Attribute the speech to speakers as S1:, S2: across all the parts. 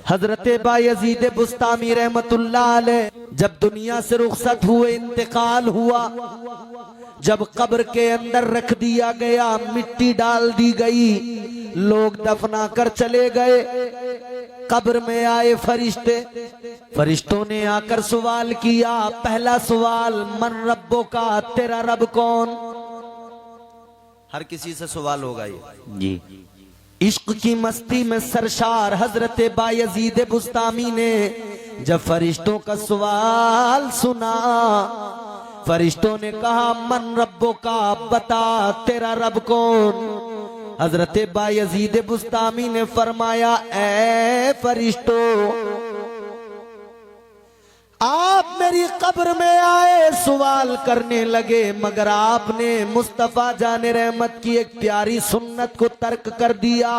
S1: हजरत बायजीद बुस्तामी रहमतुल्लाह अलैह जब दुनिया से रुखसत हुए, इंतकाल हुआ, जब कब्र के अंदर रख दिया गया, मिट्टी डाल दी गई, लोग दफना कर चले गए, कब्र में आए फरिश्ते, फरिश्तों ने आकर सवाल किया। पहला सवाल, मन रब्बो का, तेरा रब कौन? हर किसी से सवाल होगा ये जी। इश्क की मस्ती में सरशार हजरत बायजीद बुस्तामी ने जब फरिश्तों का सवाल सुना, फरिश्तों ने कहा मन रब्बो का, बता तेरा रब कौन? हजरत बायजीद बुस्तामी ने फरमाया, ए फरिश्तों, आप मेरी कब्र में आए, सवाल करने लगे, मगर आपने मुस्तफा जाने रहमत की एक प्यारी सुन्नत को तर्क कर दिया।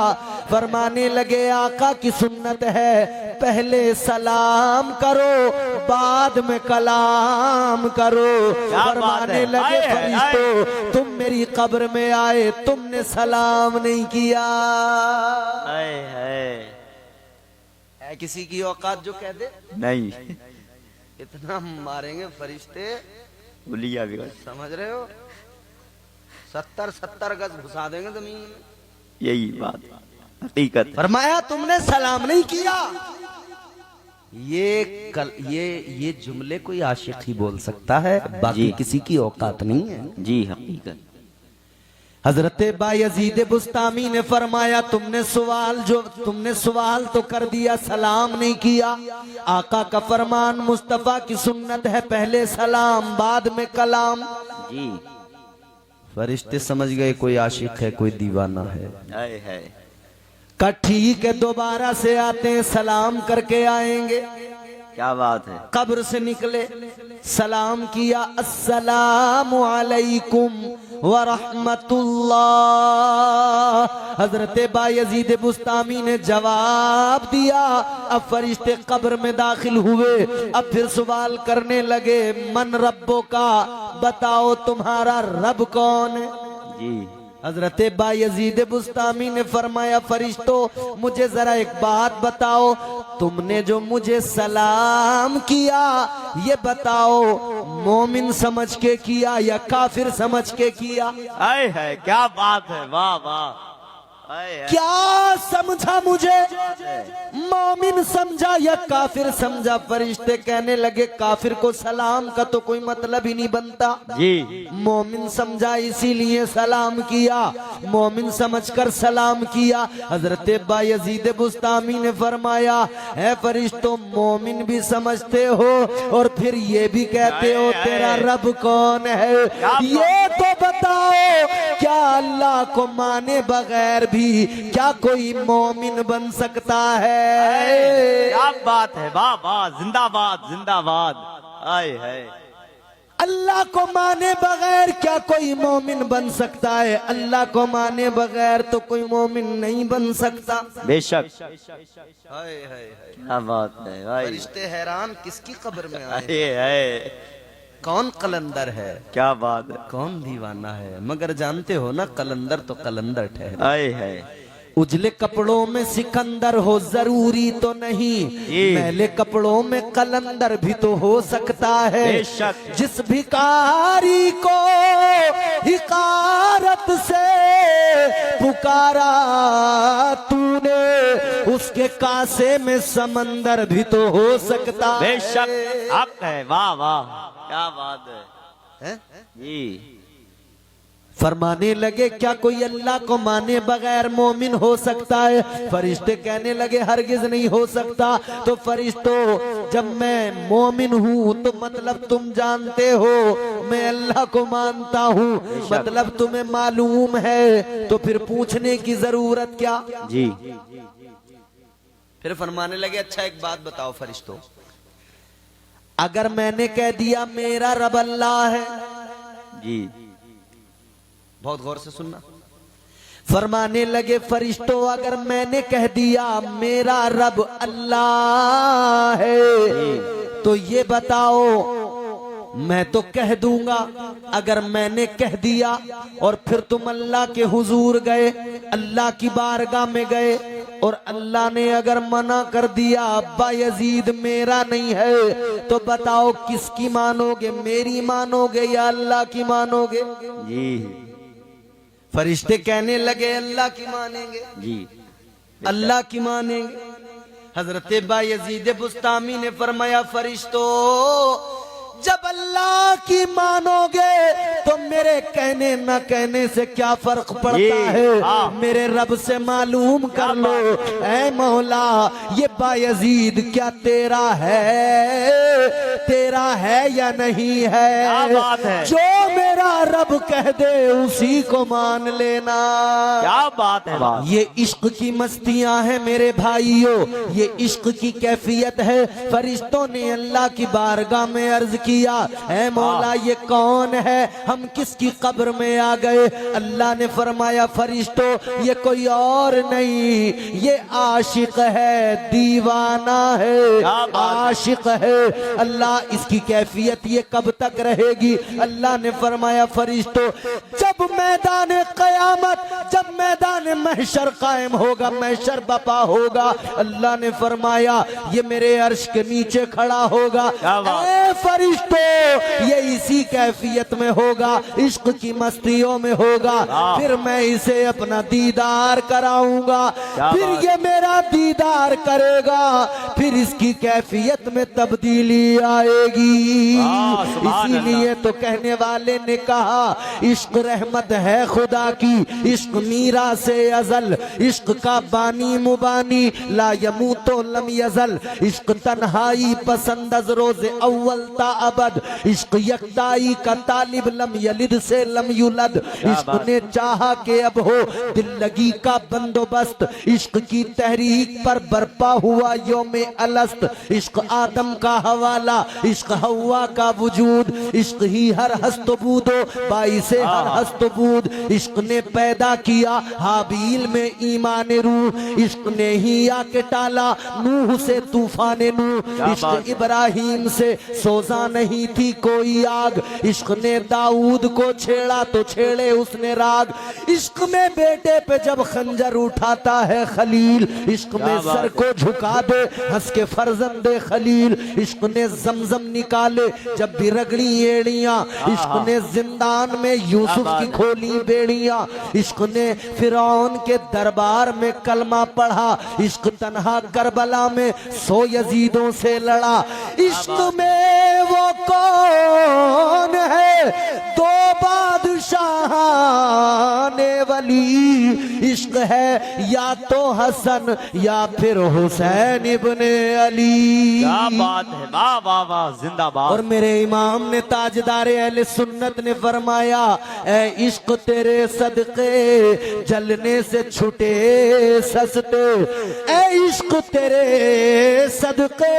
S1: फरमाने लगे, आका की सुन्नत है, पहले सलाम करो, बाद में कलाम करो। फरमाने लगे, फरिश्तों, तुम मेरी कब्र में आए, तुमने सलाम नहीं किया। है किसी की औकात जो कह दे
S2: नहीं,
S1: इतना मारेंगे फरिश्ते,
S2: उलिया भी
S1: समझ रहे हो? 70 गज घुसा देंगे जमीन में।
S2: यही बात हकीकत।
S1: फरमाया तुमने सलाम नहीं किया। ये जुमले कोई आशिक ही बोल सकता है, बाकी किसी की औकात नहीं है
S2: जी। हकीकत।
S1: हजरत बायजीद बुस्तामी ने फरमाया, तुमने सवाल तो कर दिया, सलाम नहीं किया। आका का फरमान, मुस्तफा की सुन्नत है, पहले सलाम बाद में कलाम
S2: जी।
S1: फरिश्ते समझ गए कोई आशिक है, कोई दीवाना है। का ठीक है, दोबारा से आते हैं, सलाम करके आएंगे।
S2: क्या बात है।
S1: कब्र से निकले, सलाम किया, अस्सलामु अलैकुम व रहमतुल्लाह। हजरत बायजीद बुस्तामी ने जवाब दिया। अब फरिश्ते कब्र में दाखिल हुए, अब फिर सवाल करने लगे, मन रब्बो का, बताओ तुम्हारा रब कौन है
S2: जी।
S1: हजरत बायजीद बुस्तामी ने फरमाया, फरिश्तों, मुझे जरा एक बात बताओ, तुमने जो मुझे सलाम किया, ये बताओ मोमिन समझ के किया या काफिर समझ के किया?
S2: आए है, क्या बात है, वाह वाह।
S1: क्या समझा मुझे? मोमिन समझा या काफिर समझा? फरिश्ते कहने लगे, काफिर को सलाम का तो कोई मतलब ही नहीं बनता
S2: जी।
S1: मोमिन समझा, इसीलिए सलाम किया, मोमिन समझकर सलाम किया। हजरत बायजीद बुस्तामी ने फरमाया, है फरिश्तों, मोमिन भी समझते हो और फिर ये भी कहते हो तेरा रब कौन है? ये तो बताओ, क्या अल्लाह को माने बगैर भी क्या कोई मोमिन बन सकता है?
S2: क्या बात है, वाह वाह, जिंदाबाद जिंदाबाद। आए है,
S1: अल्लाह को माने बगैर क्या कोई मोमिन बन सकता है? अल्लाह को माने बगैर तो कोई मोमिन नहीं बन सकता।
S2: बेशक।
S1: हाय हाय हाय,
S2: क्या बात है भाई।
S1: फरिश्ते हैरान, किसकी कब्र में आए?
S2: है,
S1: कौन कलंदर है?
S2: क्या बात है।
S1: कौन दीवाना है? मगर जानते हो ना, कलंदर तो कलंदर ठहरे।
S2: आए है।
S1: उजले कपड़ों में सिकंदर हो जरूरी तो नहीं, मैले कपड़ों में कलंदर भी तो हो सकता है। जिस भिखारी को हिकारत से पुकारा तूने, उसके कासे में समंदर भी तो हो सकता है।
S2: बेशक हक है, वाह वाह, क्या बात है जी।
S1: फरमाने लगे, क्या कोई अल्लाह को माने बगैर मोमिन हो सकता है? फरिश्ते कहने लगे, हरगिज नहीं हो सकता। तो फरिश्तों, जब मैं मोमिन हूँ तो मतलब तुम जानते हो मैं अल्लाह को मानता हूँ, मतलब तुम्हें मालूम है, तो फिर पूछने की जरूरत क्या
S2: जी।
S1: फिर फरमाने लगे, अच्छा एक बात बताओ फरिश्तों, अगर मैंने कह दिया मेरा रब अल्लाह है
S2: जी,
S1: बहुत गौर से सुनना। फरमाने लगे, फरिश्तों, अगर मैंने कह दिया मेरा रब अल्लाह है, तो ये बताओ, मैं तो कह दूंगा, अगर मैंने कह दिया और फिर तुम अल्लाह के हुजूर गए, अल्लाह की बारगाह में गए, और अल्लाह ने अगर मना कर दिया अब्बा यजीद मेरा नहीं है, तो बताओ किसकी मानोगे? मेरी मानोगे या अल्लाह की मानोगे?
S2: जी
S1: फरिश्ते कहने लगे अल्लाह की मानेंगे,
S2: जी
S1: अल्लाह की मानेंगे। हजरत बायजीद बुस्तामी ने फरमाया फरिश्तों, जब अल्लाह की मानोगे तो मेरे कहने न कहने से क्या फर्क पड़ता है? मेरे रब से मालूम कर लो, ऐ मौला ये बायजीद क्या तेरा है, तेरा है या नहीं है?
S2: क्या बात है?
S1: जो मेरा रब कह दे उसी को मान लेना।
S2: क्या बात है बात।
S1: ये इश्क की मस्तियां हैं मेरे भाइयों, ये इश्क की कैफियत है। फरिश्तों ने अल्लाह की बारगाह में अर्ज किया, ऐ मौला ये कौन है, हम किसकी कब्र में आ गए? अल्लाह ने फरमाया फरिश्तों ये कोई और नहीं, ये आशिक है, दीवाना है, आशिक है। अल्लाह इसकी कैफियत ये कब तक रहेगी? अल्लाह ने फरमाया फरिश्तों जब मैदान क़यामत, जब मैदान महशर कायम होगा, महशर बपा होगा, अल्लाह ने फरमाया ये मेरे अर्श के नीचे खड़ा होगा। ऐ फरिश्तों ये इसी कैफियत में होगा, इश्क की मस्तियों में होगा, फिर मैं इसे अपना दीदार कराऊंगा, फिर ये मेरा दीदार करेगा, फिर इसकी कैफियत में तब्दीली आएगी। इसीलिए तो कहने वाले ने कहा इश्क रहमत है खुदा की, इश्क मीरा से अजल, इश्क का बानी मुबानी ला यमूतो लम यजल, इश्क तन्हाई पसंद अज रोज़े अव्वल ता अबद, इश्क यकताई का तालिब लम यलिद से लम युलद, इश्क ने चाहा के अब हो दिल लगी का बंदोबस्त, इश्क की तहरीक पर बरपा हुआ योमे अलस्त, इश्क आदम का हवाला, इश्क हवा का वजूद, इश्क ही हर हस्तबूदो बाई से हर हस्तबूद, इश्क ने पैदा किया हाबील में ईमान रूह, इश्क ने ही आके टाला नूह से तूफान नूह, इश्क इब्राहिम से सोजा नहीं थी कोई आग, इश्क ने दाऊद को छेड़ा तो छेड़े उसने राग, इश्क में बेटे पे जब खंजर उठाता है खलील, इश्क में सर को झुका दे हंस के फर्जंदे खलील, इश्क ने जमजम निकाले जब भी रगड़ी एड़ियां, इश्क ने जिंदान में यूसुफ की खोली बेड़ियां, इश्क ने फिरौन के दरबार में कलमा पढ़ा, इश्क तन्हा करबला में 100 यजीदों से लड़ा, इश्क में वो कौन है दो बादशाह ने वली, इश्क है या तो हसन या फिर हुसैन इब्ने अली।
S2: क्या बात है, वाह वाह वाह, जिंदाबाद।
S1: और मेरे इमाम ने ताजदारे अहले सुन्नत ने फरमाया ऐ इश्क तेरे सदके जलने से छुटे सस्ते, ऐ इश्क तेरे सदके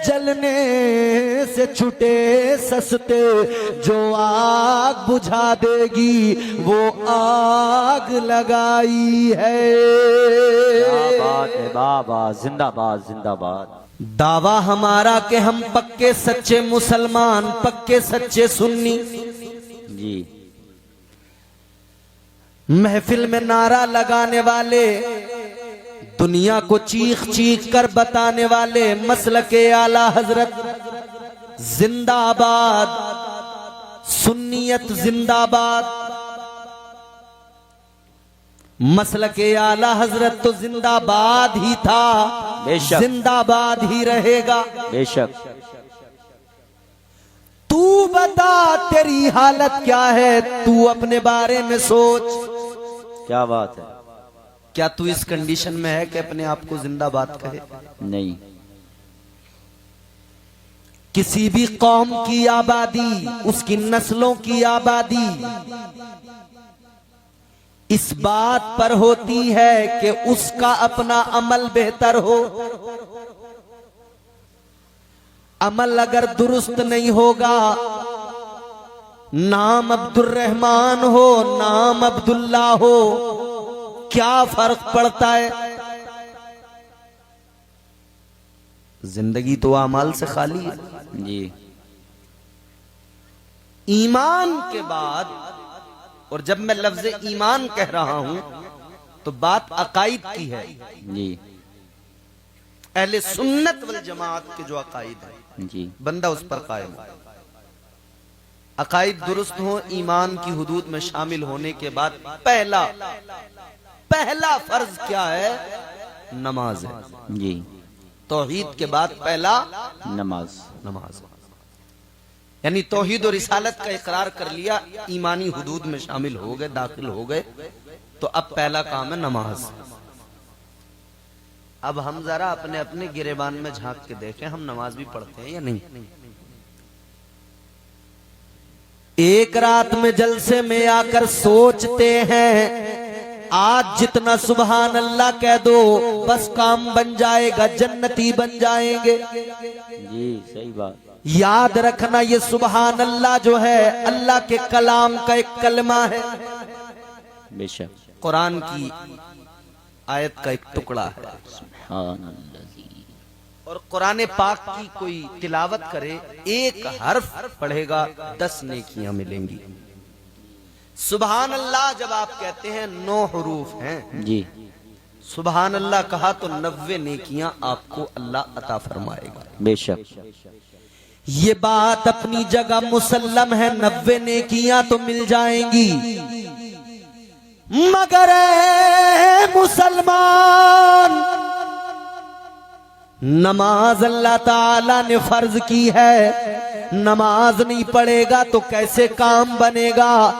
S1: जलने से छुटे सस्ते, जो आग बुझा देगी वो आग लगाई है।
S2: क्या बात है, वाह वाह, जिंदाबाद जिंदाबाद।
S1: दावा हमारा कि हम पक्के सच्चे मुसलमान, पक्के सच्चे सुन्नी,
S2: जी
S1: महफिल में नारा लगाने वाले, दुनिया को चीख चीख कर बताने वाले, मसलके आला हजरत जिंदाबाद, सुन्नियत जिंदाबाद, मसलके आला हजरत तो जिंदाबाद ही था,
S2: बेशक,
S1: जिंदाबाद ही रहेगा।
S2: बेशक।
S1: तू बता तेरी हालत क्या है, तू अपने बारे में सोच।
S2: क्या बात है।
S1: क्या तू इस कंडीशन में है कि अपने आप को जिंदाबाद कहे?
S2: नहीं।
S1: किसी भी कौम की आबादी, उसकी नस्लों की आबादी इस बात पर होती है कि उसका अपना अमल बेहतर हो। अमल अगर दुरुस्त नहीं होगा, नाम अब्दुर्रहमान हो, नाम अब्दुल्ला हो, क्या फर्क पड़ता है? जिंदगी तो अमाल से खाली है।
S2: जी।
S1: ईमान के बाद, और जब मैं लफ्ज ईमान कह रहा हूं तो बात अकाइद की है।
S3: जी
S1: अहले सुन्नत वल जमात के जो अकाइद है
S3: जी
S1: बंदा उस पर कायम हो। अकाइद दुरुस्त हो, ईमान की हुदूद में शामिल होने के बाद पहला फर्ज क्या है? नमाज है।
S3: जी
S1: तौहीद के बाद पहला
S3: नमाज।
S1: नमाज, यानी तौहीद और रिसालत का इकरार कर लिया, ईमानी हुदूद में शामिल हो गए, दाखिल हो गए, तो अब पहला काम है नमाज। अब हम जरा अपने अपने गिरेबान में झांक के देखें, हम नमाज भी पढ़ते हैं या नहीं? एक रात में जलसे में आकर सोचते हैं आज जितना सुबहान अल्लाह कह दो बस काम बन जाएगा, जन्नती बन जाएंगे।
S3: जी सही बात।
S1: याद रखना ये सुबहान अल्लाह जो है अल्लाह के कलाम का एक कलमा है,
S3: बेशक
S1: कुरान की आयत का एक टुकड़ा है। और कुरान पाक की कोई तिलावत करे, एक हर्फ पढ़ेगा 10 नेकियां मिलेंगी। सुबहान अल्लाह जब आप कहते हैं 9 हुरूफ हैं
S3: जी।
S1: सुबहान अल्लाह कहा तो 90 नेकियां आपको अल्लाह अता फरमाएगा।
S3: बेशक
S1: ये बात अपनी जगह मुसल्लम है, 90 नेकियां तो मिल जाएंगी, मगर ऐ मुसलमान नमाज अल्लाह ताला ने फर्ज की है, नमाज नहीं पढ़ेगा तो कैसे काम बनेगा?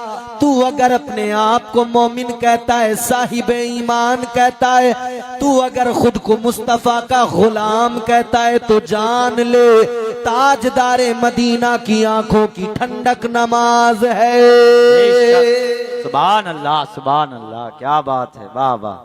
S1: तू अगर अपने आप को मोमिन कहता है, साहिबे ईमान कहता है, तू अगर खुद को मुस्तफा का गुलाम कहता है तो जान ले ताजदारे मदीना की आंखों की ठंडक नमाज है।
S3: सुभान अल्लाह, क्या बात है, वाह वाह।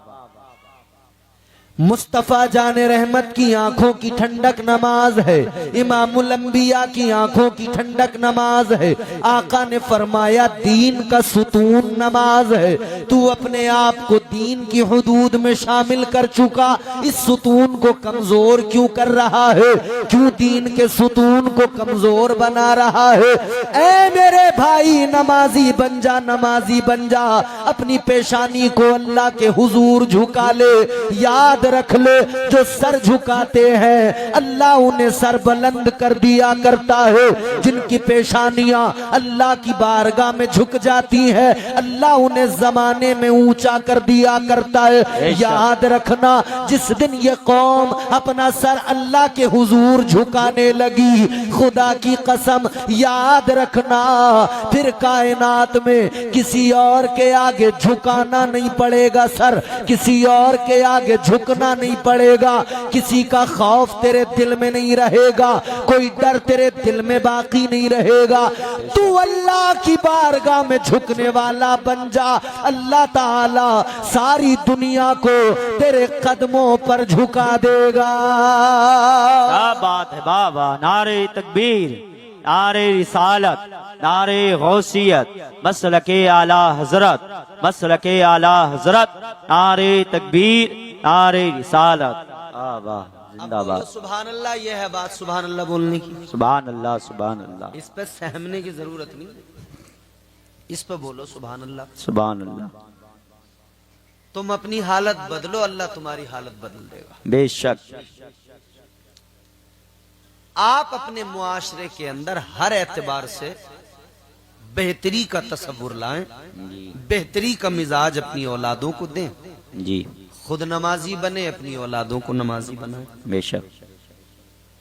S1: मुस्तफा जाने रहमत की आंखों की ठंडक नमाज है, इमामुल अंबिया की आंखों की ठंडक नमाज है। आका ने फरमाया दीन का सुतून नमाज है। तू अपने आप को दीन की हुदूद में शामिल कर चुका, इस सुतून को कमजोर क्यों कर रहा है? क्यों दीन के सुतून को कमजोर बना रहा है? ऐ मेरे भाई नमाजी बन जा, नमाजी बन जा, अपनी पेशानी को अल्लाह के हुजूर झुका ले। याद रख ले जो सर झुकाते हैं अल्लाह उन्हें सर बुलंद कर दिया करता है, जिनकी पेशानियां अल्लाह की बारगाह में झुक जाती है अल्लाह उन्हें जमाने में ऊंचा कर दिया करता है। याद रखना जिस दिन ये कौम अपना सर अल्लाह के हुजूर झुकाने लगी, खुदा की कसम याद रखना फिर कायनात में किसी और के आगे झुकाना नहीं पड़ेगा सर, किसी और के आगे झुकना नहीं पड़ेगा, किसी का खौफ तेरे दिल में नहीं रहेगा, कोई डर तेरे दिल में बाकी नहीं रहेगा। तू अल्लाह की बारगाह में झुकने वाला बन जा, अल्लाह ताला सारी दुनिया को तेरे कदमों पर झुका देगा।
S3: क्या बात है, बाबा। नारे तकबीर, नारे रिसालत, नारे गौसियत, मसलके आला हजरत, मसलके आला हजरत, नारे तकबीर, नारे रिसालत। वाह जिंदाबाद।
S1: सुभान अल्लाह, ये है बात सुभान अल्लाह बोलने की।
S3: सुभान अल्लाह, सुभान अल्लाह।
S1: इस पर सहमने की जरूरत नहीं, इस पर बोलो सुभान अल्लाह।
S3: सुभान अल्लाह।
S1: तुम अपनी हालत बदलो, अल्लाह तुम्हारी हालत बदल देगा।
S3: बेशक।
S1: आप अपने मुआशरे के अंदर हर एतबार से बेहतरी का तस्वुर लाएं, बेहतरी का मिजाज अपनी औलादों को दें।
S3: जी।
S1: खुद नमाजी बने, अपनी औलादों को नमाजी बनाएं।
S3: बेशक।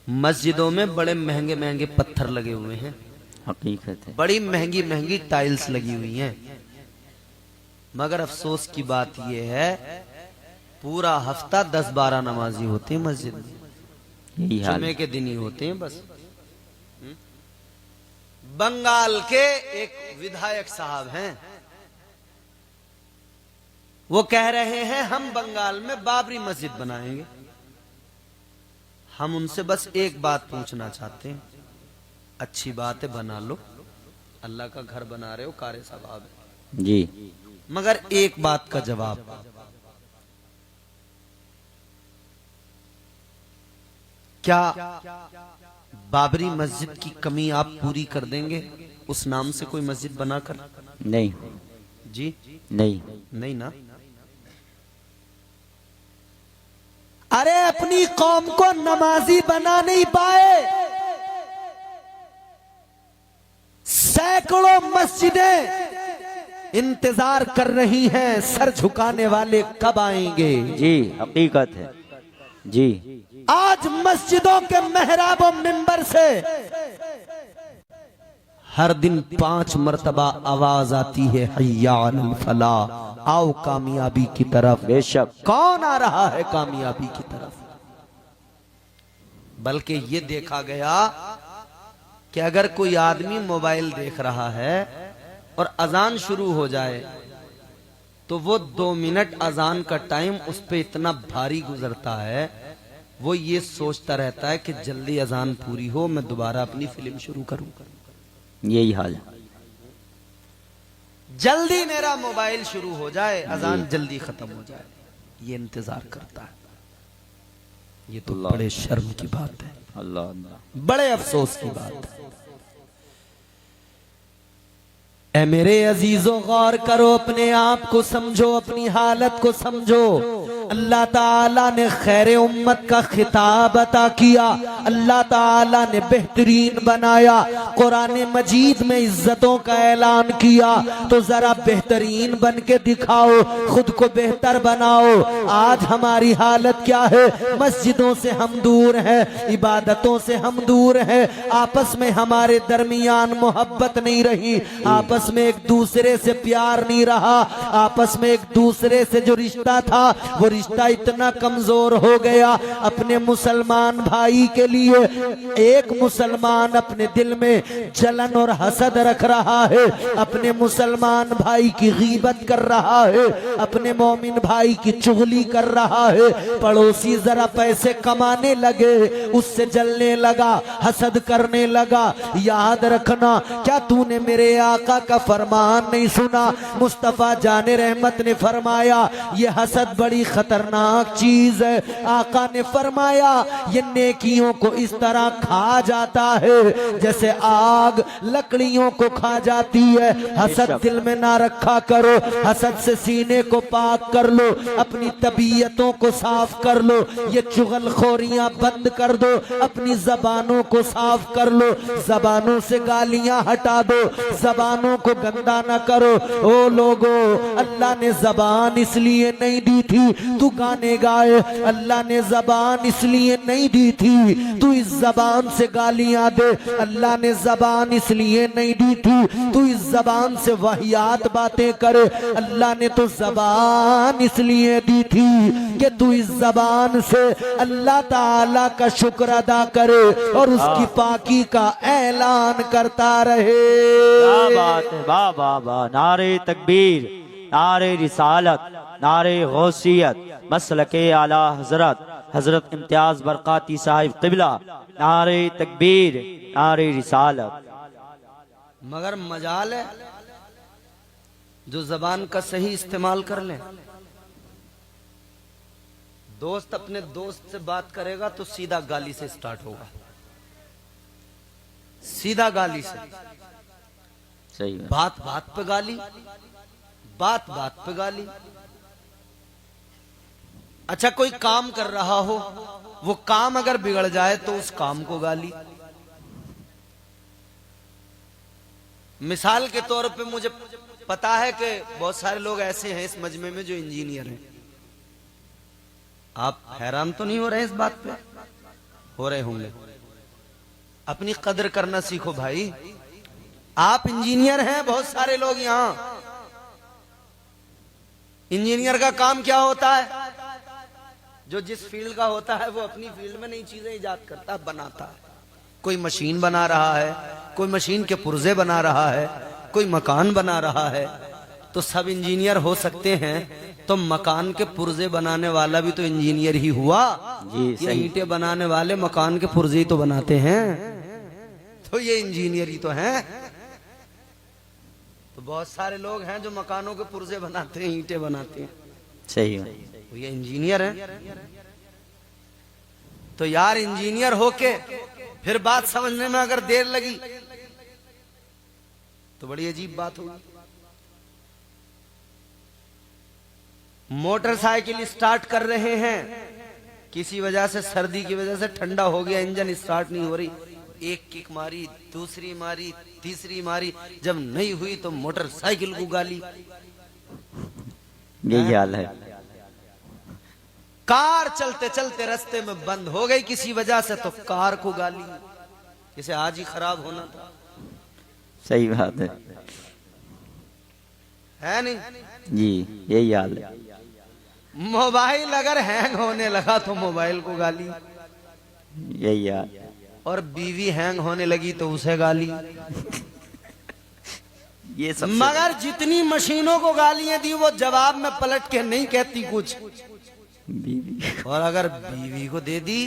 S1: मस्जिदों में बड़े महंगे महंगे पत्थर लगे हुए हैं,
S3: हकीकत है।
S1: बड़ी महंगी महंगी टाइल्स लगी हुई हैं, मगर अफसोस की बात यह है पूरा हफ्ता 10-12 नमाजी होते हैं मस्जिद में,
S3: यही हाल।
S1: जुमे के दिन ही होते हैं बस। बंगाल के एक विधायक साहब हैं, वो कह रहे हैं हम बंगाल में बाबरी मस्जिद बनाएंगे। हम उनसे बस एक बात पूछना चाहते हैं, अच्छी बात है बना लो, अल्लाह का घर बना रहे हो, कारे सवाब है
S3: जी,
S1: मगर एक बात का जवाब, क्या बाबरी मस्जिद की कमी आप पूरी कर देंगे उस नाम से कोई मस्जिद बनाकर?
S3: नहीं
S1: जी
S3: नहीं।
S1: नहीं ना। अरे अपनी कौम को नमाजी बना नहीं पाए। सैकड़ों मस्जिदें इंतजार कर रही हैं, सर झुकाने वाले कब आएंगे।
S3: जी हकीकत है जी।
S1: आज मस्जिदों के मेहराब और मिंबर से हर दिन 5 मर्तबा आवाज आती है, हय्या अलल फलाह, आओ कामयाबी की तरफ।
S3: बेशक।
S1: कौन आ रहा है कामयाबी की तरफ। बल्कि ये देखा गया कि अगर कोई आदमी मोबाइल देख रहा है और अजान शुरू हो जाए तो वो 2 मिनट अजान का टाइम उस पे इतना भारी गुजरता है, वो ये सोचता रहता है कि जल्दी अजान पूरी हो, मैं दोबारा अपनी फिल्म शुरू करूं।
S3: यही हाल है।
S1: जल्दी मेरा मोबाइल शुरू हो जाए, अजान जल्दी खत्म हो जाए, ये इंतजार करता है। ये तो बड़े शर्म की बात है,
S3: अल्लाह अल्लाह,
S1: बड़े अफसोस की बात है। ऐ मेरे अजीजों, गौर करो, अपने आप को समझो, अपनी हालत को समझो। अल्लाह ताला ने खैर उम्मत का खिताब अता किया, अल्लाह ताला ने बेहतरीन बनाया, कुरान मजीद में इज्जतों का ऐलान किया। तो जरा बेहतरीन बन के दिखाओ, खुद को बेहतर बनाओ। आज हमारी हालत क्या है, मस्जिदों से हम दूर हैं, इबादतों से हम दूर हैं, आपस में हमारे दरमियान मोहब्बत नहीं रही, आपस में एक दूसरे से प्यार नहीं रहा, आपस में एक दूसरे से जो रिश्ता था वो रिश्ता इतना कमजोर हो गया। अपने मुसलमान भाई के लिए एक मुसलमान अपने दिल में जलन और हसद रख रहा है, अपने मुसलमान भाई की गीबत कर रहा है, अपने मोमिन भाई की चुगली कर रहा है। पड़ोसी जरा पैसे कमाने लगे, उससे जलने लगा, हसद करने लगा। याद रखना, क्या तूने मेरे आका का फरमान नहीं सुना। मुस्तफा जाने रहमत ने फरमाया ये हसद बड़ी खतरनाक चीज है। आका ने फरमाया ये नेकियों को इस तरह खा जाता है जैसे आग लकड़ियों को खा जाती है। हसद दिल में ना रखा करो, हसद से सीने को पाक कर लो, अपनी तबीयतों को साफ कर लो, ये चुगलखोरियां बंद कर दो, अपनी जबानों को साफ कर लो, जबानों से गालियां हटा दो, जबानों को गंदा ना करो। ओ लोगो, अल्लाह ने जबान इसलिए नहीं दी थी तू गाने गाए, अल्लाह ने जबान इसलिए नहीं दी थी तू इस जबान से गालियां दे, अल्लाह ने जबान इसलिए नहीं दी थी तू इस जबान से वाहियात बातें करे, अल्लाह ने तो जबान इसलिए दी थी कि तू इस जबान से अल्लाह ताला का शुक्र अदा करे और उसकी पाकी का ऐलान करता रहे।
S3: क्या बात है, वाह वाह वाह। नारे तकबीर, नारे रिसालत, नारे गौसियत, मसलके आला हजरत हजरत इम्तियाज बरकाती साहिब किबला, नारे तकबीर, नारे रिसालत।
S1: मगर मजाल है जो जबान का सही इस्तेमाल कर ले। दोस्त अपने दोस्त से बात करेगा तो सीधा गाली से स्टार्ट होगा, सीधा गाली से।
S3: सही है।
S1: बात बात पे गाली, बात बात पे गाली। अच्छा, कोई काम कर रहा हो, वो काम अगर बिगड़ जाए तो उस काम को गाली। मिसाल के तौर पे मुझे पता है कि बहुत सारे लोग ऐसे हैं इस मजमे में जो इंजीनियर हैं। आप हैरान तो नहीं हो रहे इस बात पे? हो रहे होंगे। अपनी कदर करना सीखो भाई। आप इंजीनियर हैं, बहुत सारे लोग यहां। इंजीनियर का काम क्या होता है? जो जिस फील्ड का होता है वो अपनी फील्ड में नई चीजें इजाद करता है, बनाता है। कोई मशीन बना रहा है, कोई मशीन के पुर्जे बना रहा है, कोई मकान बना रहा है। तो सब इंजीनियर हो सकते हैं, तो मकान के पुर्जे बनाने वाला भी तो इंजीनियर ही हुआ।
S3: जी,
S1: ये ईंटें बनाने वाले मकान के पुर्जे ही तो बनाते हैं, तो ये इंजीनियर ही तो हैं। तो बहुत सारे लोग हैं जो मकानों के पुर्जे बनाते हैं, ईंटें बनाते हैं।
S3: सही है।
S1: तो ये इंजीनियर है। तो यार इंजीनियर होके फिर बात समझने में अगर देर लगी तो बड़ी अजीब बात होगी। मोटरसाइकिल स्टार्ट कर रहे हैं, किसी वजह से, सर्दी की वजह से ठंडा हो गया, इंजन स्टार्ट नहीं हो रही, एक किक मारी, दूसरी मारी, तीसरी मारी, जब नहीं हुई तो मोटरसाइकिल को गाली।
S3: यही हाल है।
S1: कार चलते चलते रास्ते में बंद हो गई किसी वजह से, तो कार को गाली, इसे आज ही खराब होना था।
S3: सही बात
S1: है नहीं
S3: जी, यही हाल है।
S1: मोबाइल अगर हैंग होने लगा तो मोबाइल को गाली,
S3: यही हाल।
S1: और बीवी हैंग होने लगी तो उसे गाली।
S3: ये सब
S1: मगर जितनी मशीनों को गालियां दी वो जवाब में पलट के नहीं कहती कुछ,
S3: बीवी
S1: और अगर बीवी को दे दी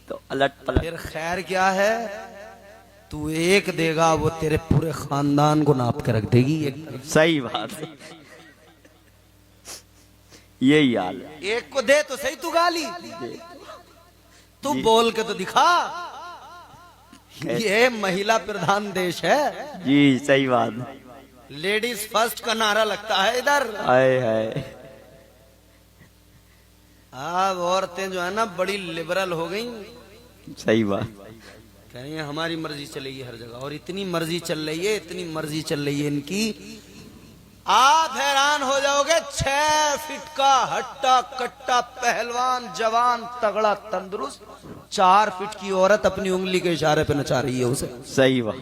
S3: तो अलट पलट।
S1: फिर खैर क्या है, तू एक देगा वो तेरे पूरे खानदान को नाप के रख देगी एक।
S3: सही बात है, यही हाल है।
S1: एक को दे तो सही तू गाली, तू बोल के तो दिखा। ये महिला प्रधान देश है
S3: जी, सही बात है।
S1: लेडीज फर्स्ट का नारा लगता है इधर।
S3: आए हाय।
S1: अब औरतें जो है ना बड़ी लिबरल हो गई,
S3: सही बात।
S1: कह रही है हमारी मर्जी चलेगी हर जगह, और इतनी मर्जी चल रही है, इतनी मर्जी चल रही है इनकी, आप हैरान हो जाओगे। 6 फीट का हट्टा कट्टा पहलवान जवान तगड़ा तंदुरुस्त 4 फीट की औरत अपनी उंगली के इशारे पे नचा रही है उसे।
S3: सही बात।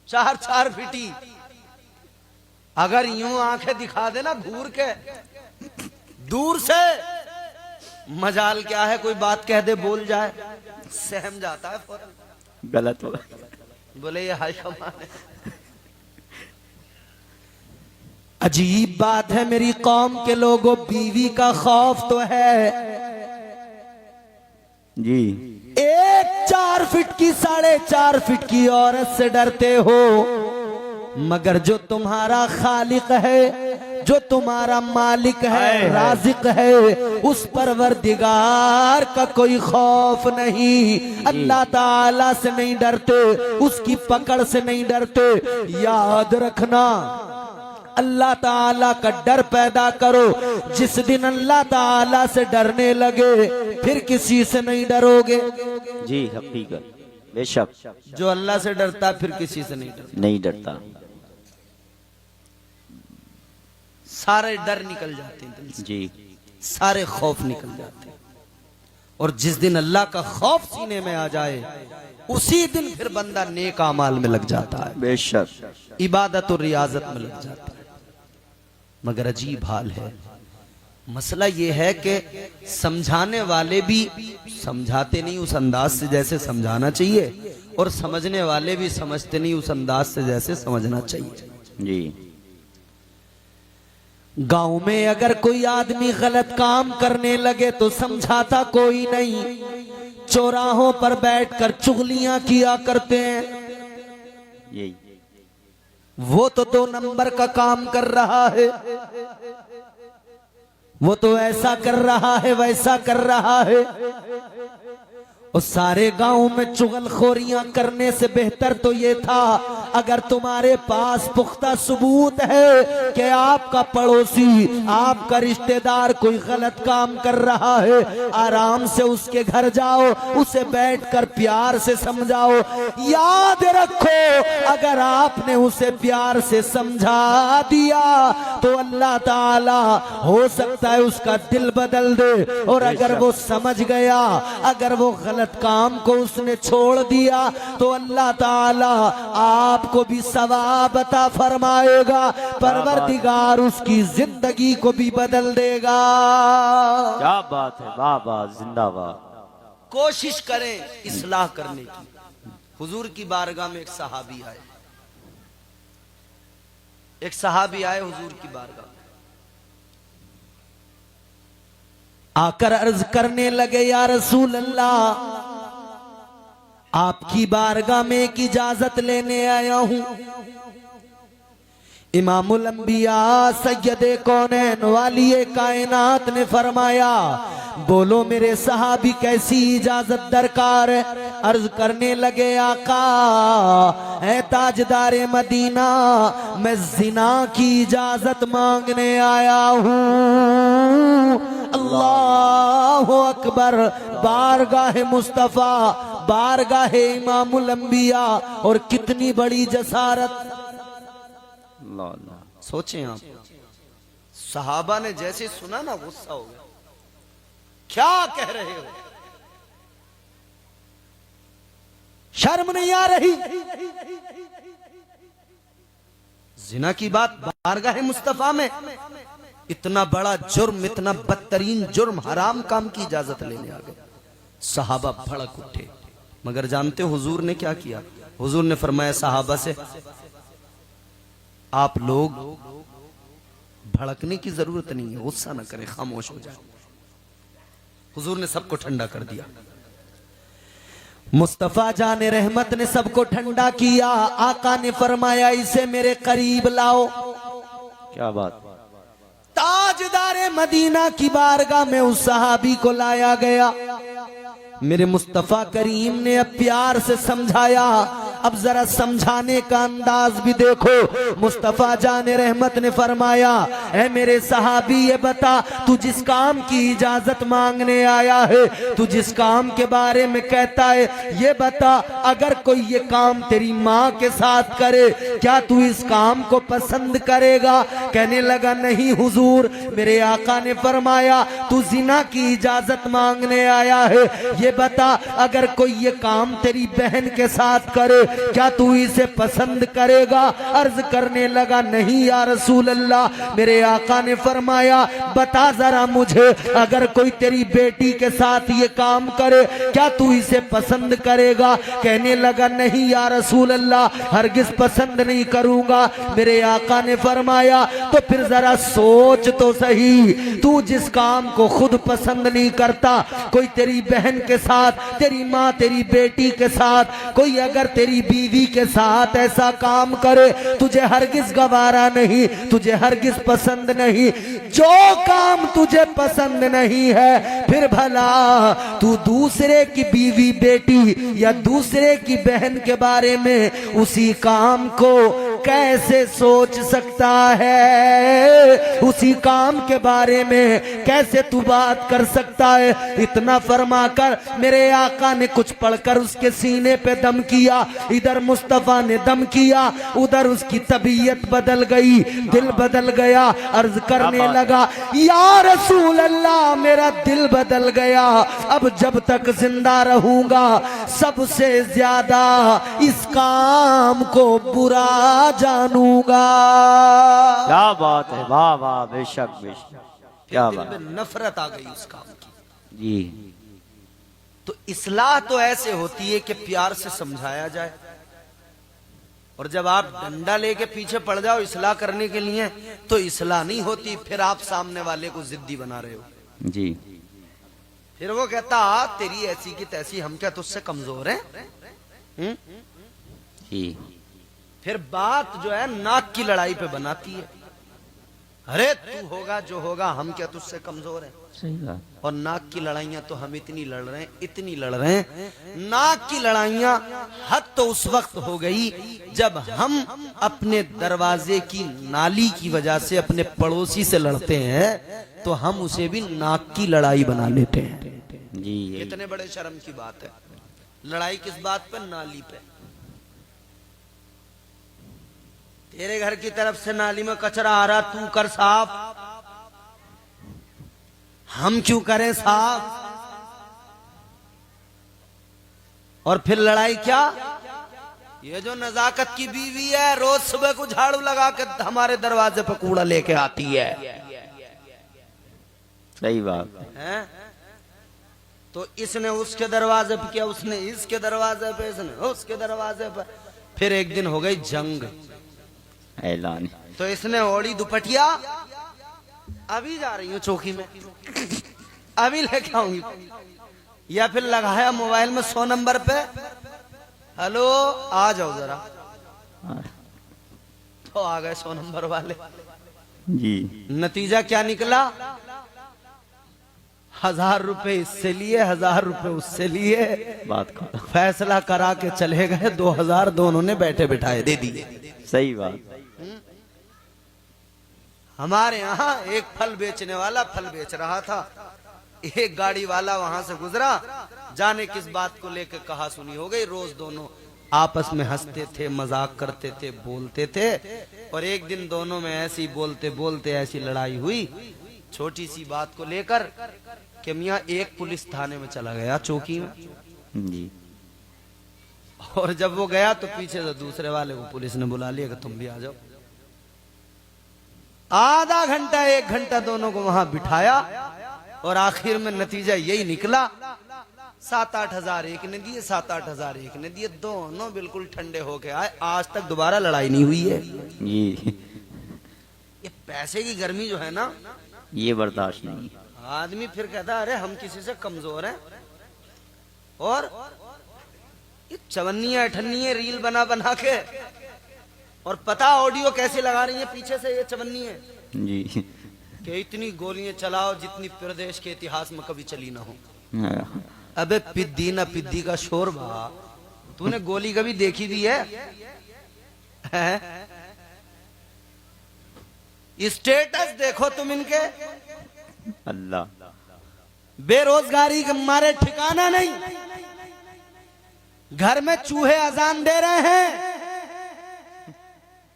S1: 4 फीटी अगर यूं आंखें दिखा देना घूर के दूर से, मजाल क्या है कोई बात कह दे बोल जाए, सहम जाता है फौरन,
S3: गलत हो।
S1: बोले ये हाय कमान है। अजीब बात है मेरी कौम के लोगों, बीवी का खौफ तो है
S3: जी।
S1: एक 4 फीट की 4.5 फीट की औरत से डरते हो, मगर जो तुम्हारा खालिक है, जो तुम्हारा मालिक है, राजिक है, उस परवरदिगार का कोई खौफ नहीं। अल्लाह ताला से नहीं डरते, उसकी पकड़ से नहीं डरते। याद रखना, अल्लाह ताला का डर पैदा करो। जिस दिन अल्लाह ताला से डरने लगे फिर किसी से नहीं डरोगे।
S3: जी हकीकत, बेशक।
S1: जो अल्लाह से डरता फिर किसी से नहीं डरता,
S3: नहीं डरता।
S1: सारे डर निकल जाते हैं दिल से,
S3: जी,
S1: सारे खौफ निकल जाते हैं। और जिस दिन अल्लाह का खौफ सीने में आ जाए उसी दिन फिर बंदा नेक अमाल में लग जाता है,
S3: बेशक।
S1: इबादत और रियाजत में लग जाता है। मगर अजीब हाल है, मसला ये है कि समझाने वाले भी समझाते नहीं उस अंदाज से जैसे समझाना चाहिए, और समझने वाले भी समझते नहीं उस अंदाज से जैसे समझना चाहिए।
S3: जी।
S1: गांव में अगर कोई आदमी गलत काम करने लगे तो समझाता कोई नहीं, चौराहों पर बैठकर चुगलियां किया करते हैं।
S3: यही।
S1: वो तो 2 नंबर का काम कर रहा है, वो तो ऐसा कर रहा है, वैसा कर रहा है। और सारे गांव में चुगलखोरियां करने से बेहतर तो ये था अगर तुम्हारे पास पुख्ता सबूत है कि आपका पड़ोसी, आपका रिश्तेदार कोई गलत काम कर रहा है, आराम से उसके घर जाओ, उसे बैठकर प्यार से समझाओ। याद रखो, अगर आपने उसे प्यार से समझा दिया तो अल्लाह ताला हो सकता है उसका दिल बदल दे, और अगर वो समझ गया, अगर वो गलत काम को उसने छोड़ दिया तो अल्लाह ताला आपको भी सवाब अता फरमाएगा, परवरदिगार उसकी जिंदगी को भी बदल देगा।
S3: क्या बात है, वाह वाह, जिंदाबाद।
S1: कोशिश करें इस्लाह करने की। हुजूर की बारगाह में एक सहाबी आए, हुजूर की बारगाह आकर अर्ज करने लगे, या रसूल अल्लाह, आपकी बारगाह में एक इजाजत लेने आया हूं। इमामुल अंबिया सैयदे कौनैन वालिए कायनात ने फरमाया, बोलो मेरे सहाबी कैसी इजाजत दरकार है। अर्ज करने लगे आका है ताजदारे मदीना, मैं जिना की इजाजत मांगने आया हूँ। अल्लाह अकबर। बारगाह मुस्तफा, बारगाह इमामुल अंबिया, और कितनी बड़ी जसारत।
S2: अल्लाह अल्लाह।
S1: सोचें आप, सहाबा ने जैसे सुना ना गुस्सा हो गया, क्या कह रहे हो, शर्म नहीं आ रही। जिना की बात बारगाह मुस्तफा में, इतना बड़ा जुर्म, इतना बदतरीन जुर्म, हराम काम की इजाजत लेने आ गए। सहाबा भड़क उठे। मगर जानते हो हुजूर ने क्या किया? हुजूर ने फरमाया सहाबा से, आप लोग भड़कने की जरूरत नहीं है, गुस्सा न करें, खामोश हो जाए। हुजूर ने सबको ठंडा कर दिया। मुस्तफा जाने रहमत ने सबको ठंडा किया। आका ने फरमाया इसे मेरे करीब लाओ।
S3: क्या बात।
S1: ताजदारे मदीना की बारगाह में उस सहाबी को लाया गया। मेरे मुस्तफा करीम ने अब प्यार से समझाया। अब जरा समझाने का अंदाज भी देखो। मुस्तफा जाने रहमत ने फरमाया, ऐ मेरे सहाबी ये बता, तू जिस काम की इजाजत मांगने आया है, तू जिस काम के बारे में कहता है, ये बता अगर कोई ये काम तेरी माँ के साथ करे, क्या तू इस काम को पसंद करेगा? कहने लगा नहीं हुजूर। मेरे आका ने फरमाया तू जिना की इजाजत मांगने आया है, ये बता अगर कोई ये काम तेरी बहन के साथ करे, क्या तू इसे पसंद करेगा? अर्ज करने लगा नहीं या रसूल अल्लाह। मेरे आका ने फरमाया बता जरा मुझे, अगर कोई तेरी बेटी के साथ ये काम करे, क्या तू इसे पसंद करेगा? कहने लगा नहीं या रसूल अल्लाह, हरगिज पसंद नहीं करूंगा। मेरे आका ने फरमाया तो फिर जरा सोच तो सही, तू जिस काम को खुद पसंद नहीं करता, कोई तेरी बहन के साथ, तेरी माँ, तेरी बेटी के साथ, कोई अगर तेरी बीवी के साथ ऐसा काम करे, तुझे हरगिज गवारा नहीं, तुझे हरगिज पसंद नहीं। जो काम तुझे पसंद नहीं है, फिर भला तू दूसरे की बीवी, बेटी या दूसरे की बहन के बारे में उसी काम को कैसे सोच सकता है? उसी काम के बारे में कैसे तू बात कर सकता है? इतना फरमाकर मेरे आका ने कुछ पढ़कर उसके सीने पे दम किया। इधर मुस्तफा ने दम किया, उधर उसकी तबीयत बदल गई, दिल बदल गया। अर्ज करने लगा या रसूल अल्लाह, मेरा दिल बदल गया। अब जब तक जिंदा रहूंगा सबसे ज्यादा इस काम को बुरा जानूंगा।
S3: क्या बात है, वाह वाह, बेशक बेशक, क्या बात।
S1: नफरत आ गई उस काम की।
S3: जी।
S1: तो इस्लाह तो ऐसे होती है कि प्यार से समझाया जाए, और जब आप डंडा लेके पीछे पड़ जाओ इस्लाह करने के लिए, तो इस्लाह नहीं होती। फिर आप सामने वाले को जिद्दी बना रहे हो।
S3: जी।
S1: फिर वो कहता तेरी ऐसी की तैसी, हम क्या तुझसे कमजोर हैं?
S3: जी।
S1: फिर बात जो है नाक की लड़ाई पे बनाती है। अरे तू होगा जो होगा, हम क्या तुझसे कमजोर हैं?
S3: सही बात।
S1: और नाक की लड़ाइयां तो हम इतनी लड़ रहे हैं, इतनी लड़ रहे हैं। नाक की लड़ाइयां हद तो उस वक्त हो गई जब हम अपने दरवाजे की नाली की वजह से अपने पड़ोसी से लड़ते हैं, तो हम उसे भी नाक की लड़ाई बना लेते हैं।
S3: जी।
S1: कितने बड़े शर्म की बात है। लड़ाई किस बात पे? नाली पे। तेरे घर की तरफ से नाली में कचरा आ रहा, तू कर साफ, हम क्यों करें साफ? और फिर लड़ाई क्या? ये जो नजाकत की बीवी है, रोज सुबह को झाड़ू लगा कर हमारे दरवाजे पर कूड़ा लेके आती है।
S3: सही बात
S1: है? तो इसने उसके दरवाजे पे किया, उसने इसके दरवाजे पे, इसने उसके दरवाजे पर। फिर एक दिन हो गई जंग,
S3: ऐलान।
S1: तो इसने ओढ़ी दुपटिया, अभी जा रही हूँ चौकी में, अभी लेके आऊंगी, या फिर लगाया मोबाइल में 100 नंबर पे, हेलो आ जाओ जरा, तो आ गए 100 नंबर वाले।
S3: जी।
S1: नतीजा क्या निकला? 1000 रुपए इससे लिए, 1000 रुपए उससे लिए,
S3: बात को
S1: फैसला करा के चले गए। 2000 दोनों ने बैठे बिठाए दे दिए।
S3: सही बात।
S1: हमारे यहाँ एक फल बेचने वाला फल बेच रहा था, एक गाड़ी वाला वहां से गुजरा, जाने किस बात को लेकर कहा सुनी हो गई। रोज दोनों आपस में हंसते थे, मजाक करते थे, बोलते थे, और एक दिन दोनों में ऐसी बोलते बोलते ऐसी लड़ाई हुई छोटी सी बात को लेकर कि मियाँ एक पुलिस थाने में चला गया, चौकी में
S3: जी।
S1: और जब वो गया तो पीछे से दूसरे वाले को पुलिस ने बुला लिया कि तुम भी आ जाओ। आधा घंटा 1 घंटा दोनों को वहां बिठाया और आखिर में नतीजा यही निकला, 7-8 हजार एक ने दिए, 7-8 हजार एक ने दिए। दोनों बिल्कुल ठंडे होके आए। आज तक दोबारा लड़ाई नहीं हुई है।
S3: जी
S1: ये पैसे की गर्मी जो है ना,
S3: ये बर्दाश्त नहीं।
S1: आदमी फिर कहता है अरे हम किसी से कमजोर हैं, और ये चवन्नियां अठन्नियां रील बना बना के, और पता ऑडियो कैसे लगा रही है पीछे से ये चवन्नियां
S3: जी।
S1: कि इतनी गोलियां चलाओ जितनी प्रदेश के इतिहास में कभी चली ना हो।
S3: हाँ।
S1: अबे पिद्दी ना पिद्दी का शोर बा, तूने गोली कभी देखी भी है? स्टेटस देखो तुम इनके,
S3: अल्लाह।
S1: बेरोजगारी के मारे ठिकाना नहीं, घर में चूहे अजान दे रहे हैं,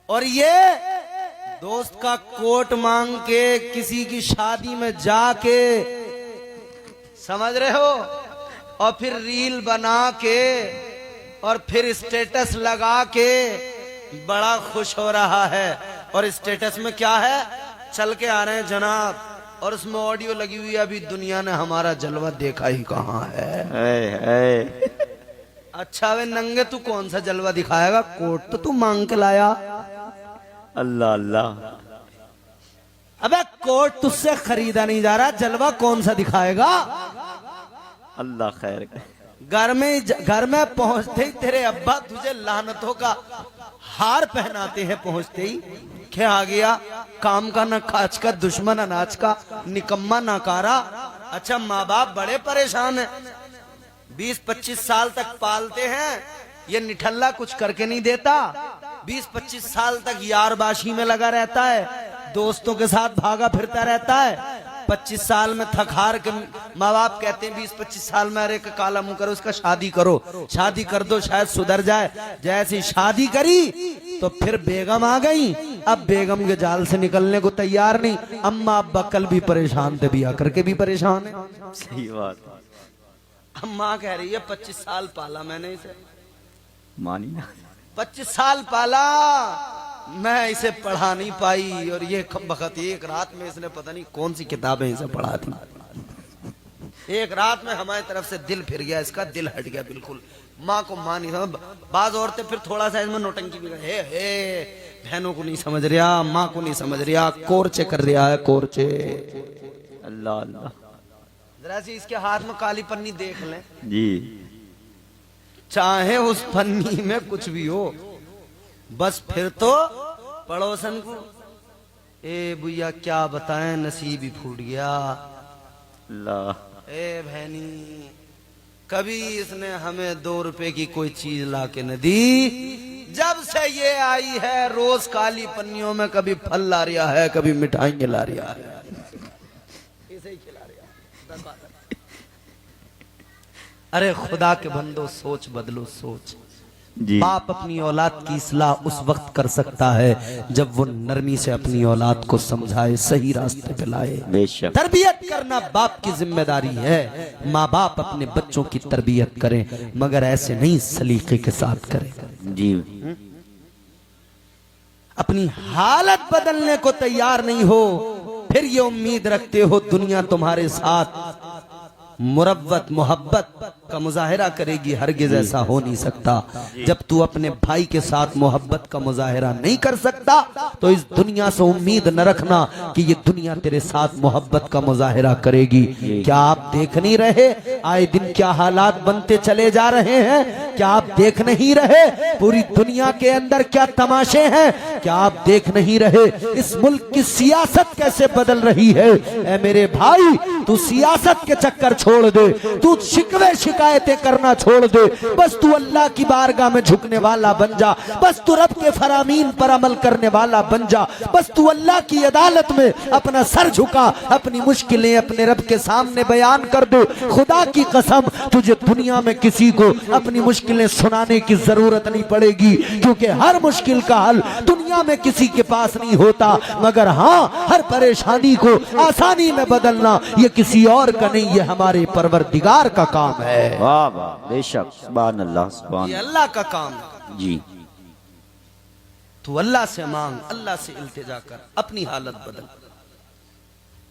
S1: और ये दोस्त का कोट मांग के किसी की शादी में जाके, समझ रहे हो, और फिर रील बना के और फिर स्टेटस लगा के बड़ा खुश हो रहा है। और स्टेटस में क्या है, चल के आ रहे हैं जनाब, और उसमें ऑडियो लगी हुई है, अभी दुनिया ने हमारा जलवा देखा ही कहाँ है। अच्छा वे नंगे तू कौन सा जलवा दिखाएगा, कोट तो तू मांग के लाया।
S3: अल्लाह अल्लाह।
S1: अबे कोट तुझसे खरीदा नहीं जा रहा, जलवा कौन सा दिखाएगा।
S3: अल्लाह खैर करे।
S1: घर में पहुंचते ही तेरे अब्बा तुझे लानतों का हार पहनाते हैं, पहुंचते ही क्या आ गया, काम का न काज का, दुश्मन अनाज का, निकम्मा नाकारा। अच्छा माँ बाप बड़े परेशान हैं, 20-25 साल तक पालते हैं, ये निठल्ला कुछ करके नहीं देता, 20-25 साल तक यारबाशी में लगा रहता है, दोस्तों के साथ भागा फिरता रहता है। 25 साल में थक हार के माँ बाप कहते हैं 20-25 साल में अरे काला मुंह करो, उसका शादी करो, शादी कर दो शायद सुधर जाए। जैसी शादी करी तो फिर बेगम आ गई, अब बेगम के जाल से निकलने को तैयार नहीं। अम्मा अब्बा कल भी परेशान थे, बिया करके भी परेशान है।
S3: सही बात।
S1: अम्मा कह रही है 25 साल पाला मैंने इसे,
S3: मानी ना,
S1: 25 साल पाला, मैं इसे पढ़ा नहीं पाई, और ये बखत एक रात में इसने पता नहीं कौन सी किताबें इसे पढ़ा दी। एक रात में हमारी तरफ से दिल फिर गया, इसका दिल हट गया बिल्कुल। माँ को माँ नहीं समझ, बाज औरतें फिर थोड़ा सा इसमें नौटंकी भी हे बहनों को नहीं समझ रहा, माँ को नहीं समझ रहा, कोरचे कर रहा है, कोरचे।
S3: अल्लाह अल्लाह।
S1: जरा सी इसके हाथ में काली पन्नी देख लें
S3: जी।
S1: चाहे उस पन्नी में कुछ भी हो, बस फिर तो पड़ोसन को ए भैया क्या बताएं, नसीब ही फूट गया।
S3: अल्लाह।
S1: ए बहनी कभी इसने हमें 2 रुपए की कोई चीज ला के न दी, जब से ये आई है रोज काली पन्नियों में कभी फल ला रहा है, कभी मिठाई ला रहा है, इसे ही खिला रहा है। अरे खुदा के बंदो सोच बदलो, सोच।
S3: जी।
S1: बाप अपनी औलाद की इस्लाह उस वक्त कर सकता है जब वो नरमी से अपनी औलाद को समझाए, सही रास्ते पे लाए।
S3: बेशक।
S1: तरबियत करना बाप की जिम्मेदारी है, माँ बाप अपने बच्चों की तरबियत करें, मगर ऐसे नहीं सलीके के साथ करें।
S3: जी।
S1: अपनी हालत बदलने को तैयार नहीं हो, फिर ये उम्मीद रखते हो दुनिया तुम्हारे साथ मुरव्वत मोहब्बत का मुजाहिरा करेगी, हरगिज ऐसा हो नहीं सकता। जब तू अपने भाई के साथ मोहब्बत का मुजाहिरा नहीं कर सकता तो इस दुनिया से उम्मीद न रखना कि ये दुनिया तेरे साथ मोहब्बत का मुजाहिरा करेगी। क्या आप देख नहीं रहे आए दिन क्या हालात बनते चले जा रहे हैं? क्या आप देख नहीं रहे पूरी दुनिया के अंदर क्या तमाशे हैं? क्या आप देख नहीं रहे इस मुल्क की सियासत कैसे बदल रही है? ऐ मेरे भाई, तू सियासत के चक्कर छोड़ दे, तू शिकवे शिकायतें करना छोड़ दे, बस तू अल्लाह की बारगाह में झुकने वाला बन जा, बस तू रब के फरामीन पर अमल करने वाला बन जा, बस तू अल्लाह की अदालत में अपना सर झुका, अपनी मुश्किलें अपने रब के सामने बयान कर दे। खुदा की कसम, तुझे दुनिया में किसी को अपनी मुश्किलें सुनाने की जरूरत नहीं पड़ेगी, क्योंकि हर मुश्किल का हल दुनिया में किसी के पास नहीं होता, मगर हाँ, हर परेशानी को आसानी में बदलना ये किसी और का नहीं, ये हमारे परवरदिगार का काम है।
S3: वाह वाह, बेशक, सुभान अल्लाह, सुभान
S1: ये अल्लाह का काम है।
S3: जी।
S1: तू अल्लाह से मांग, अल्लाह से इल्तिजा कर, अपनी हालत बदल।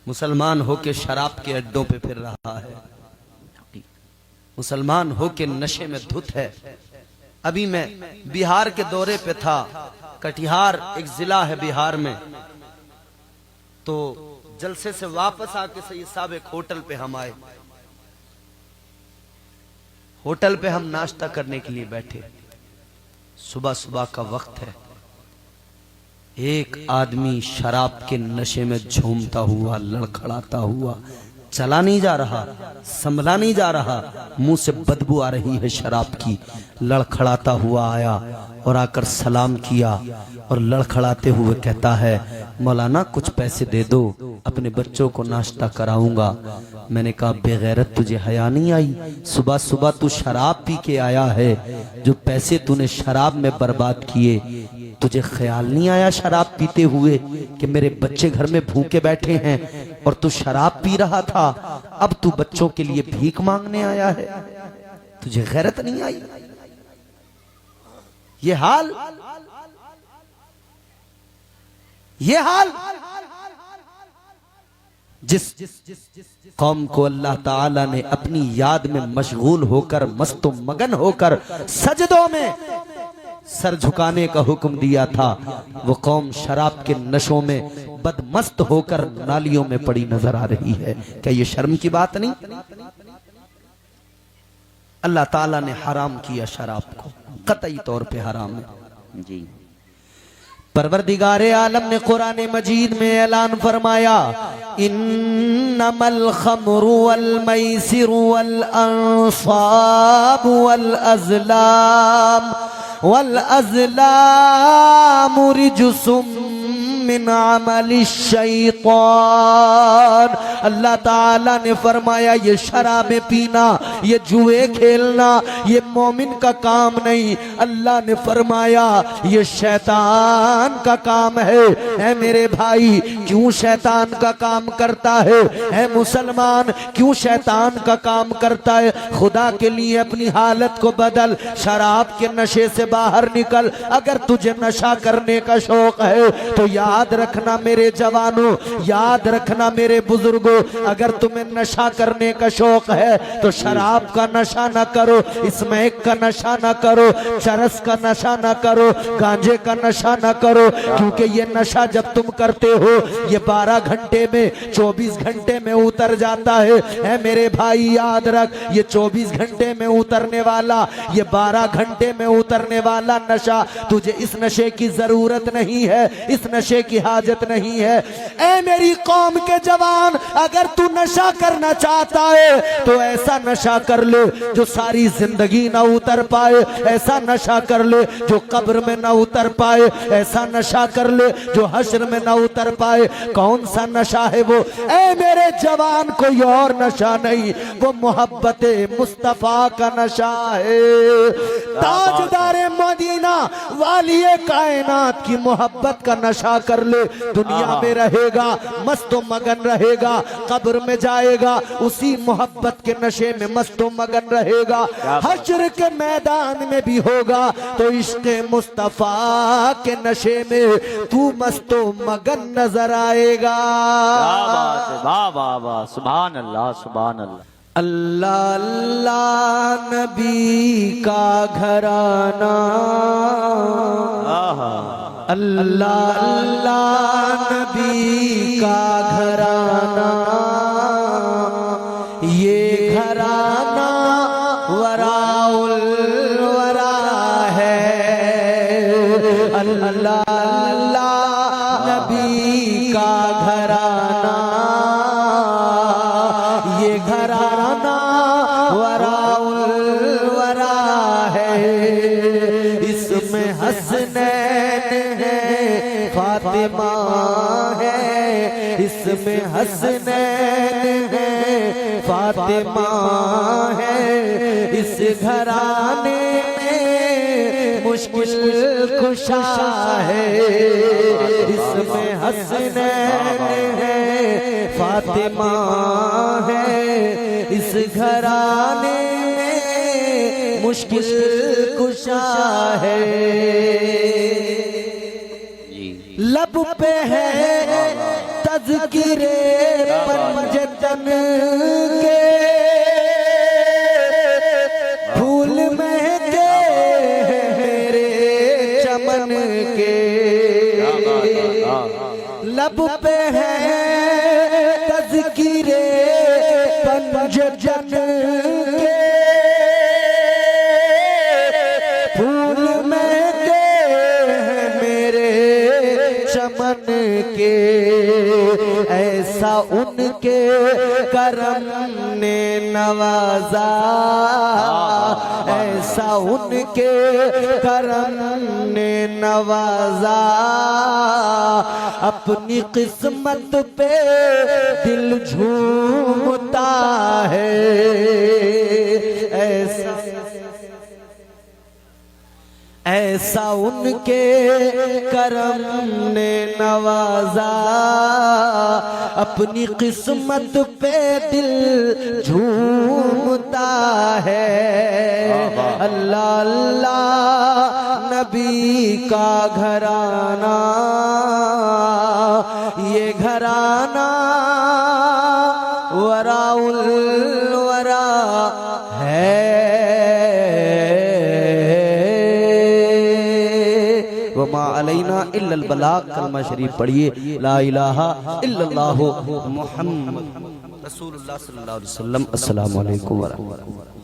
S1: मुसलमान होके शराब के अड्डों पे फिर रहा है, मुसलमान होके नशे में धुत है। अभी मैं बिहार के दौरे पे था, कटिहार एक जिला है बिहार में, तो जलसे से वापस आके सही साहब एक होटल पे हम आए। होटल पे हम नाश्ता करने के लिए बैठे, सुबह सुबह का वक्त है। एक आदमी शराब के नशे में झूमता हुआ, लड़खड़ाता हुआ, चला नहीं जा रहा, संभला नहीं जा रहा, मुंह से बदबू आ रही है शराब की, लड़खड़ाता हुआ आया और आकर सलाम किया और लड़खड़ाते हुए कहता है, मौलाना कुछ पैसे दे दो, अपने बच्चों को नाश्ता कराऊंगा। मैंने कहा, बेगैरत, तुझे हया नहीं आई? सुबह सुबह तू शराब पी के आया है, जो पैसे तूने शराब में बर्बाद किए, तुझे ख्याल नहीं आया शराब पीते हुए कि मेरे बच्चे घर में भूखे बैठे हैं और तू शराब पी रहा था, अब तू बच्चों के लिए भीख मांगने आया है? तुझे गैरत नहीं आई? ये हाल जिस कौम को अल्लाह ताला ने अपनी याद में मशगूल होकर, मस्तो मगन होकर सजदों में सर झुकाने का हुक्म दिया था, वो कौम शराब के नशों में बदमस्त होकर नालियों में पड़ी नजर आ रही है। क्या ये शर्म की बात नहीं? अल्लाह ताला ने हराम किया शराब को, कतई तौर पे हराम है जी। परवरदिगारे आलम ने कुरान मजीद में ऐलान फरमाया, इन्नमल खमरु वल मैसिरु वल अंसाबु वल अज़लाम रिजुसुम मिन अमलि शैतान। अल्लाह ताला ने फरमाया, ये शराबें पीना, ये जुए खेलना, ये मोमिन का काम नहीं। अल्लाह ने फरमाया, ये शैतान का काम है। ऐ मेरे भाई, क्यों शैतान का काम करता है? ऐ मुसलमान, क्यों शैतान का काम करता है? खुदा के लिए अपनी हालत को बदल, शराब के नशे से बाहर निकल। अगर तुझे नशा करने का शौक है तो याद रखना मेरे जवानों, याद रखना मेरे बुजुर्गों, अगर तुम्हें नशा करने का शौक है तो शराब का नशा न करो, स्मैक का नशा न करो, चरस का नशा न करो, गांजे का नशा न करो, क्योंकि ये नशा जब तुम करते हो ये 12 घंटे में 24 घंटे में उतर जाता है। ऐ मेरे भाई याद रख, ये 24 घंटे में उतरने वाला, ये 12 घंटे में उतरने वाला नशा, तुझे इस नशे की जरूरत नहीं है, इस नशे की हाजत नहीं है। ऐ मेरी कौम के जवान, अगर तू नशा करना चाहता है तो ऐसा नशा कर ले जो सारी जिंदगी ना उतर पाए, ऐसा नशा कर ले जो कब्र में ना उतर पाए, ऐसा नशा कर ले जो हश्र में ना उतर पाए। कौन सा नशा है वो? ऐ मेरे जवान, कोई और नशा नहीं, वो मोहब्बत मुस्तफा का नशा है। ताजदारे मदीना वाली कायनात की मोहब्बत का नशा कर ले, दुनिया में रहेगा, मस्तो मगन रहेगा, कब्र में जाएगा उसी मोहब्बत के नशे में मस्तो मगन रहेगा, हश्र के मैदान में भी होगा तो इश्क़ मुस्तफा के नशे में तू मस्तो मगन नजर आएगा।
S3: वाह वाह वाह, सुभान अल्लाह, सुभान अल्लाह।
S1: अल्लाह अल्लाह नबी का घराना, अल्लाह अल्लाह नबी का घराना, ये घराना वराउल वरा है। अल्लाह अल्लाह नबी का घराना, ये घराना वराउल वरा है। इसमें हसनैन है फातिमा है, इसमें हसनैन है फातिमा है। इस घराने में मुश्किल कुशा है, इसमें हसनैन है फातिमा है। इस घराने में मुश्किल कुशा है। लब पे है तज़किरे पंजतन के, फूल महके मेरे चमन के। लब पे है तज़किरे पंजतन के, फूल महके मेरे चमन के। ऐसा उनके करम ने नवाजा, ऐसा उनके करम ने नवाजा। अपनी किस्मत पे दिल झूमता है। ऐसा उनके करम ने नवाजा, अपनी किस्मत पे दिल झूमता है। अल्लाह अल्लाह नबी का घराना, ये घराना वराउल वरा है। वमा अलैना इल्लल बलाग। कलमा शरीफ पढ़िए, ला इलाहा इल्लल्लाहु मुहम्मद रसूलुल्लाह सल्लल्लाहु अलैहि वसल्लम। अस्सलामु अलैकुम व रहमतुल्लाह।